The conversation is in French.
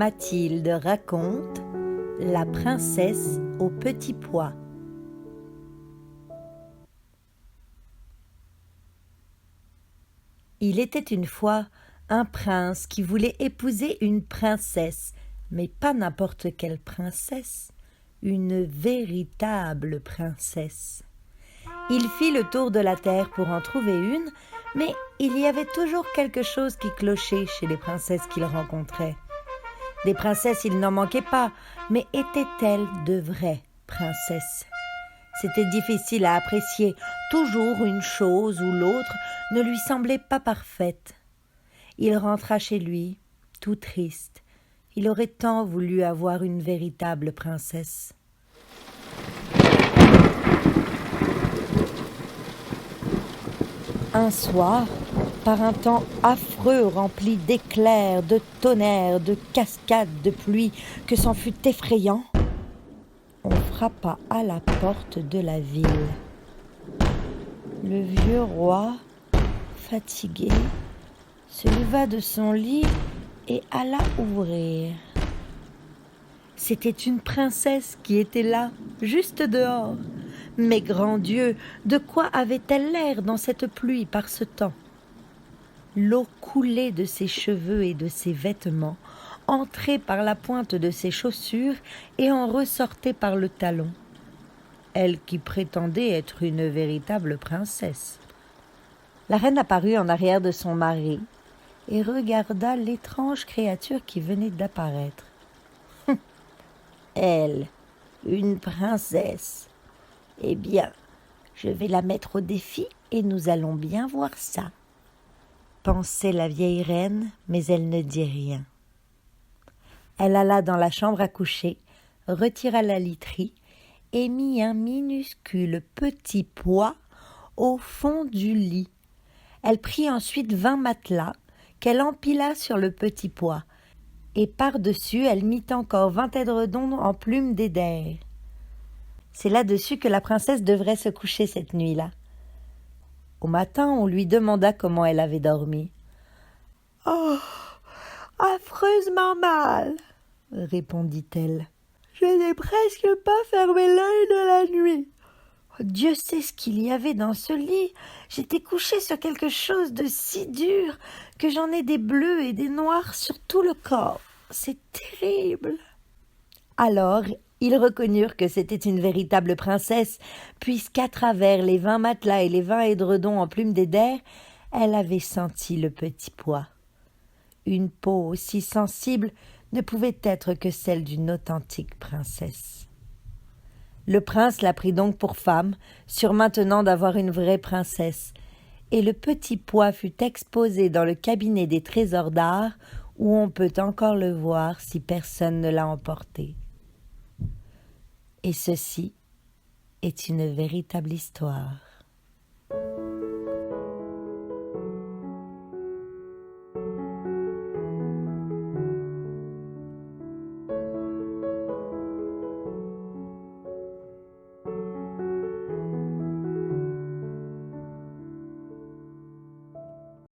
Mathilde raconte La princesse au petit pois. Il était une fois un prince qui voulait épouser une princesse, mais pas n'importe quelle princesse, une véritable princesse. Il fit le tour de la terre pour en trouver une, mais il y avait toujours quelque chose qui clochait chez les princesses qu'il rencontrait. Des princesses, il n'en manquait pas, mais étaient-elles de vraies princesses ? C'était difficile à apprécier. Toujours une chose ou l'autre ne lui semblait pas parfaite. Il rentra chez lui, tout triste. Il aurait tant voulu avoir une véritable princesse. Un soir, par un temps affreux rempli d'éclairs, de tonnerres, de cascades de pluie, que c'en fut effrayant, on frappa à la porte de la ville. Le vieux roi, fatigué, se leva de son lit et alla ouvrir. C'était une princesse qui était là, juste dehors. Mais grand Dieu, de quoi avait-elle l'air dans cette pluie par ce temps ? L'eau coulait de ses cheveux et de ses vêtements, entrait par la pointe de ses chaussures et en ressortait par le talon. Elle qui prétendait être une véritable princesse. La reine apparut en arrière de son mari et regarda l'étrange créature qui venait d'apparaître. Elle, une princesse. Eh bien, je vais la mettre au défi et nous allons bien voir ça, pensait la vieille reine, mais elle ne dit rien. Elle alla dans la chambre à coucher, retira la literie et mit un minuscule petit pois au fond du lit. Elle prit ensuite 20 matelas qu'elle empila sur le petit pois, et par-dessus elle mit encore 20 édredons en plumes d'éder. C'est là-dessus que la princesse devrait se coucher cette nuit-là. Au matin, on lui demanda comment elle avait dormi. « Oh, affreusement mal !» répondit-elle. « Je n'ai presque pas fermé l'œil de la nuit. Dieu sait ce qu'il y avait dans ce lit. J'étais couchée sur quelque chose de si dur que j'en ai des bleus et des noirs sur tout le corps. C'est terrible. » Alors, ils reconnurent que c'était une véritable princesse, puisqu'à travers les 20 matelas et les 20 édredons en plumes d'éder, elle avait senti le petit pois. Une peau aussi sensible ne pouvait être que celle d'une authentique princesse. Le prince la prit donc pour femme, surmaintenant d'avoir une vraie princesse, et le petit pois fut exposé dans le cabinet des trésors d'art, où on peut encore le voir si personne ne l'a emporté. Et ceci est une véritable histoire.